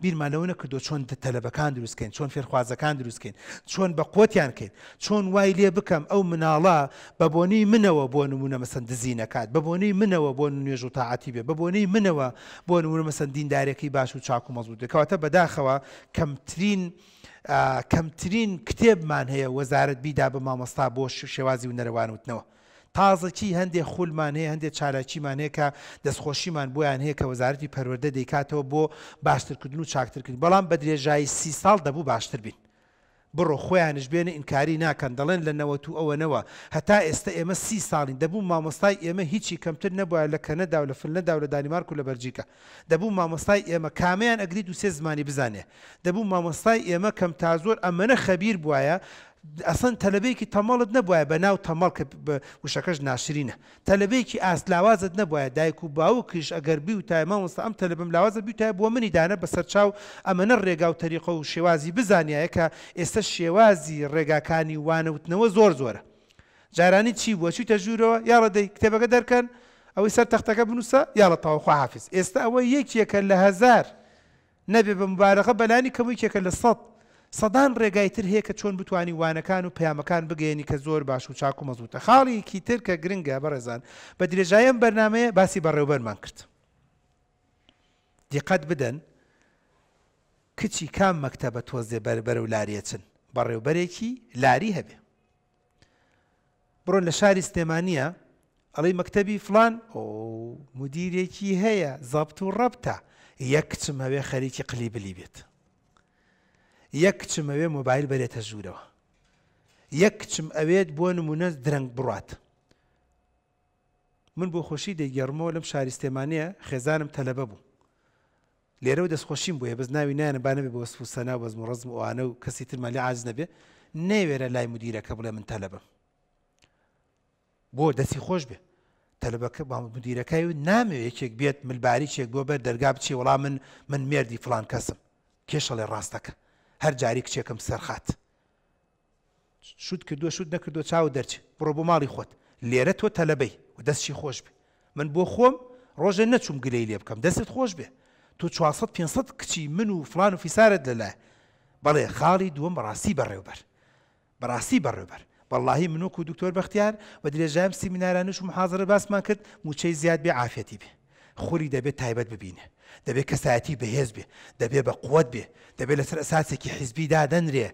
بیرمان لەوە نەکردو چۆن تەلەبەکان دروستکەین چۆن فێرخوازەکان دروستکەین چۆن بە قوتیان کەین چۆن وای لێ بکەم ئەو مناڵە بە بۆنەی منەوە بۆ نمونە مەسەن دزی نەکات بە بۆنەی منەوە بۆ نوێژ و تاعاتی بێ بە بۆنەی منەوە بۆ نمونە مەسەن دیندارێکی باش و چاک و مەزبوط کەواتە بەداخەوە کەمترین کتێبمان هەیە وەزارەت بیدا بە مامۆستا بۆ شێوازی و نەرەوانوتنەوە تازەکی هەندێک خولمان هەیە هەندێک چالاکیمان هەیە کە دەستخۆشیمان بۆیان هەیە کە وەزارەتی پەروەردە دەیکاتەوە بۆ باشترکردن و چاکترکردن بەڵام بە درێژایی 30 ساڵ دەبوو باشتر بین بڕۆ خۆیانش بێنە ئینکاری ناکەن دەڵێن لە 90 ئەوەنەوە هەتا ئێستا ئێمە 30 ساڵین دەبوو مامۆستای ئێمە هیچی کەمتر نەبووە لە کەنەدا و لە فنلەندا و لە دانیمارک و لە بەلجیکا دەبوو مامۆستای ئێمە کامیان ئەگری دووسێ زمانی بزانێ دەبوو مامۆستای ئێمە کەم تا زۆر ئەمەنە خەبیر بووایە ئەسەن تەلەبەیەکی تەمەڵت نەبووە بە ناو تەمەڵ کە وشەکەش ناشرینە تەلەبەیەکی ئاسلاوازت نەبووە دایک و باوکیش ئەگەر بی و تای مامۆستا ئەم تەلەبەم لاوازە بیتای بۆ منی دانە بەسەر چاو ئەمەنە ڕێگا و تەریقە و شێوازی بزانایە کە ئێستا شێوازی ڕێگاکانی وانەوتنەوە زۆرە جارانی چی بووە چوویتە ژوورەوە یاڵە دەی کتێبەکە دەرکەن ئەوەی سەر تەختەکە بنووسە یاڵە تەواو خواحافیز ئێستا ئەوە یەکێکە لە 1000 نەبێ بە مبارەکە بەلانی کەموویکێکە لە 100 سەدان ڕێگای تر هەیە کە چۆن بتوانی وانەکان و پەیامەکان بگەێنی کە زۆر باش و چاک و مەزبوطە خاڵێکی تر کە گرنگە بەڕێزان بە درێژایەم بەرنامەیە باسی بەڕێوەبەرمان کرد دیقەت بدەن کچی کام مەکتەبە تۆزێ بەرە و لاریەچن بەڕێوەبەرێکی لاری هەبێ بڕۆن لە شاری سلێمانیە ئەڵەی مەکتەبی فلان ئەو مدیرێکی هەیە زەبط و ڕەبتە یەک کچم هەوێ خەریکی قلیبلی بێت یەک کچم ئەوێ مۆبایل بەرێتە ژوورەوە یەک کچم ئەوێت بۆ نمونە درەنگ بڕات من بۆ خۆشی دەیگەڕمەوە لەم شاری سلێمانیە خێزانم تەلەبە بوو لێرەوە دەستخۆشیم بووە بەس ناوی نایەنە با نەبێ بە وەسف و سەنا و بەزم و ڕەزم و ئەوانە و کەسی تر مالی عاجز نەبێ نەیوێرە لای مدیرەکە بڵێ من تەلەبەم بۆ دەستی خۆش بێ تەلەبەکە مدیرەکەی و نامەوێت یەکێک بێت ملباریچێک بۆ بەر دەرگا بچێ وەڵام من مێردی فلان کەسم کێشەڵێ ڕاستەکە هەر جاری کچێکم سەرخات شوت کردووە شوت نەکردووە چاو دەرچێ بڕۆ بۆ ماڵی خۆت لێرە تۆ تەلەبەی و دەستی خۆش بێ من بۆ خۆم ڕۆژێ نەچوم گلەی لێ بکەم دەستت خۆش بێ تۆ 400-500 کچی من و فلان و فیسارت لەلایە بەڵێ خاڵی دووەم بەڕاستی بەڕێوەبەر واللهی من وەکو دکتۆر بەختیار بە درێژایم سیمینارانش و محاضرە باسمان کرد موچەی زیاد بێ عافەتی بێ خوری دەبێت تایبەت ببینێ دەبێت کەسایەتی بەهێز بێ دەبێت بە قووەت بێ دەبێت لەسەر ئەساسێکی حیزبی دادەنرێ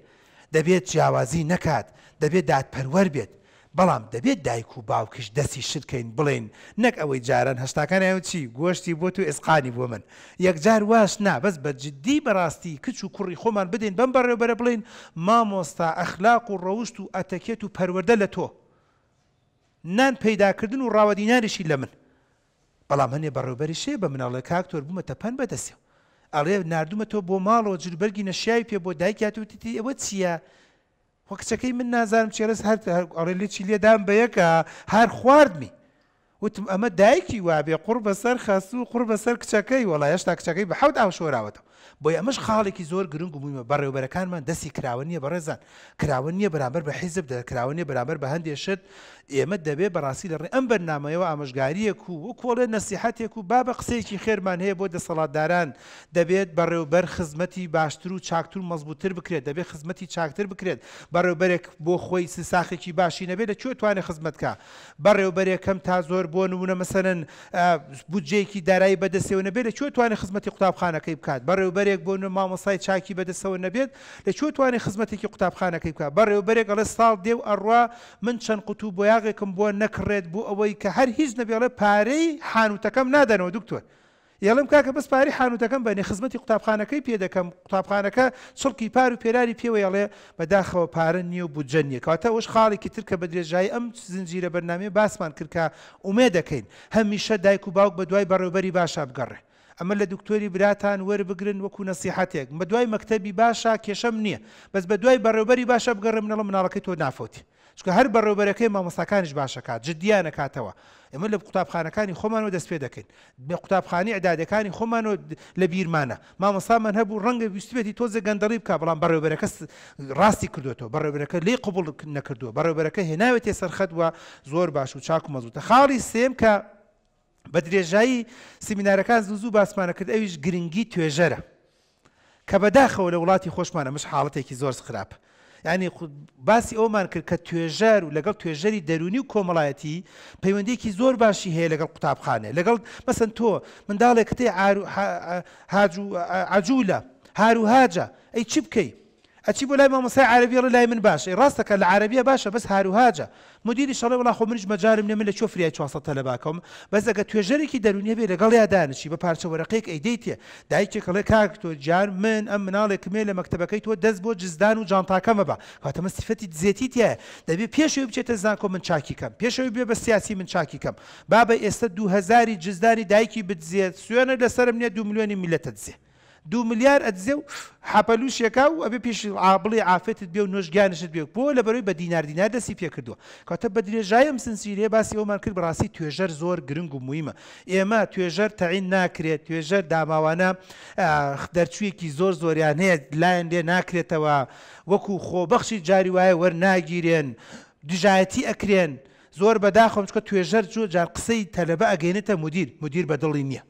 دەبێت جیاوازی نەکات دەبێت دادپەروەر بێت بەڵام دەبێت دایک و باوکیش دەستی شتکەین بڵێن نەک ئەوەی جاران هەشتاکان چی گۆشتی بۆ تو ئێسقانی بۆ من یەکجار واش نا بەس بە جددی بەڕاستی کچ و کوڕی خۆمان بدەین بەم بەڕێوەبەرە بڵێن مامۆستا ئەخلاق و ڕەوشت و ئەتەکێت و پەروەردە لە تۆ نان پەیداکردن و ڕاوەدیناریشی لە من بەڵام هەنێ بەڕێوەبەری شێ بە مناڵە کاکتۆر بوومەتە پەن بەدەستێ ئەڵێ نردومەتەوە بۆ ماڵەوە جلوبەرگی نەشیاوی پێ بۆ دایکاتوتی ئەوە چییە وە کچەکەی من نازانم چێرەس هەر ئەڵێ لێکی لێدام بە یەکە هەر خواردمی وتم ئەمە دایکی وابێ قوڕ بەسەر خەسوو و قوڕ بەسەر کچەکەی وەڵای هێشتا کچەکەی بە حەوت ئاو شۆراوەتەوە بۆی ئەمەش خاڵێکی زۆر گرنگ و مویمە بەڕێوەبەرەکانمان دەستی کراوە نییە بەڕێزان کراوە نییە بەرامبەر بە حیزب کراوە نییە بەرامبەر بە هەندێک شت ئێمە دەبێت بەڕاستی لە ڕێ ئەم بەرنامەیەوە ئامۆژگاریەک و کۆڵێ نەسیحەتێک و با بە قسەیەکی خێرمان هەیە بۆ دەسەڵاتداران دەبێت بەڕێوەبەر خزمەتی باشتر و چاکتر و مەزبوطتر بکرێت دەبێت خزمەتی چاکتر بکرێت بەڕێوەبەرێک بۆ خۆی ساخێکی باشی نەبێت لەکوێ توانێت خزمەتکە بەڕێوەبەرێکم تا زۆر بۆ نمونە مەسەلەن بودجەیەکی دارایی بەدەستەوە نەبێت لەکوێ توانێت خزمەتی قوتابخانەکەی بکات بەڕێوەبەرێک بۆ مامۆستای چاکی بەدەستەوە نەبێت لەکوێ توانێت خزمەتێکی قوتابخانەکەی بکات بەڕێوەبەرێک ئەڵێ ساڵ دێ و ئەڕوا من چەند قوتوب بۆ یاغێکم بۆ نەکڕێت بۆ ئەوەی کە هەر هیچ نەبێڵێ پارەی حانوتەکەم نادەنەوە دکتۆر یاڵم کاکە بەس پارەی حانوتەکەم بەنێ خزمەتی قوتابخانەکەی پێ دەکەم قوتابخانەکە چڵکی پار و پێراری پێوە یاڵێ بەداخەوە پارە نییە و بودجە نییە کەواتە ئەوش خاڵێکی تر کە بە درێژایی ئەم زنجیرە بەرنامەیە باسمان کرد کە ئومێ دەکەین هەمیشە دایک و باوک بە دوای بەڕێوەبەری باشا بگەڕێ ئەمە لە دکتۆری براتان وەربگرن وەکو نەسیحەتێک بە دوای مەکتەبی باشە کێشەم نییە بەس بە دوای بەڕێوەبەری باشە بگەڕێ منەڵە مناڵەکەی تۆ نافۆتی چکە هەر بەڕێوەبەرەکەی مامۆستاکانیش باشەکات جددیان نەکاتەوە ئێمە لە قوتابخانەکانی خۆمانەوە دەست پێ دەکەین بە قوتابخانەی ئەدادەکانی خۆمانەوە لە بیرمانە مامۆستامان هەبوو ڕەنگە ویستبێتی تۆزە گەندەڵی بکە بەڵام بەڕێوەبەرەکە ڕاستی کردوێتەوە بەڕێوەبەرەکە لێ قبوڵ نەکردووە بەڕێوەبەرەکە هێناوێتێ سەرخەت وە زۆر باش و چاک و مەزبوطە خاڵی سێم کە بە درێژایی سیمینارەکان زوو باسمانە کرد ئەویش گرنگی توێژەرە کە بەداخەوە لە وڵاتی خۆشمانە مش حاڵەتێکی زۆر خراپە. یعنی باسی ئەومان کرد کە توێژەر و لەگەڵ توێژەری دەرونی و کۆمەڵایەتی پەیوەندێکی زۆر باشی هەیە لەگەڵ قوتابخانە لەگەڵ مەسەن تۆ منداڵێک کتێ عجوولە هاروهاجە ئەی چی بکەی ئەچی بۆ لای مامۆستای عەرەبی لای من باشە ڕاستەکە لە عەرەبیە باشە بەس هاروهاجە مدیری شەڵێ وڵا خۆ منیش مەجارم نییە من لە چۆ فریای 400 تەلەباکەم بەس ئەگە توێژەرێکی دەرونیە بێ لەگەڵ یا دانیشی بە پارچە وەرەقەیەک ئەیدەیتێ دایکێکڵێ کاک تۆ جار من ئەم مناڵێکمێ لە مەکتەبەکەی تۆ دەست بۆ جزدان و جانتاکەمە بە کاتەمە سیفەتی دزێتی تایە دەبێ پێشەوەی بچێتە زانکۆ من چاکی کەم پێشەوەی بێ بە سیاسی من چاکی کەم بابە ئێستا 2000 جزدانی دایکی بدزێت سوێنە لەسرم نییە 2 ملیۆنی میلەتە دزێ 2 ملیار ئەدزێ و حەپەلووشێکا و ئەبێ پێش بڵێ ئافرەتت بێ و نۆژگیانشت بێ بۆ لە بەرەوەی بە دینار دەستی پێ کردووە کاتە بە درێژایەم سنسیرێ باسی ئەومان کرد بەڕاستی توێژەر زۆر گرنگ و مویمە ئێمە توێژەر تەعین ناکرێت توێژەر داماوانە دەرچوویەکی زۆریان هەیە لایەن لێ ناکرێتەوە وەکو خۆبەخشی جاری وایە وەرناگیرێن دژایەتی ئەکرێن زۆر بەداخەم چکە توێژەر جار قسەی تەلەبە ئەگەینێتە مدیر بەدڵی نییە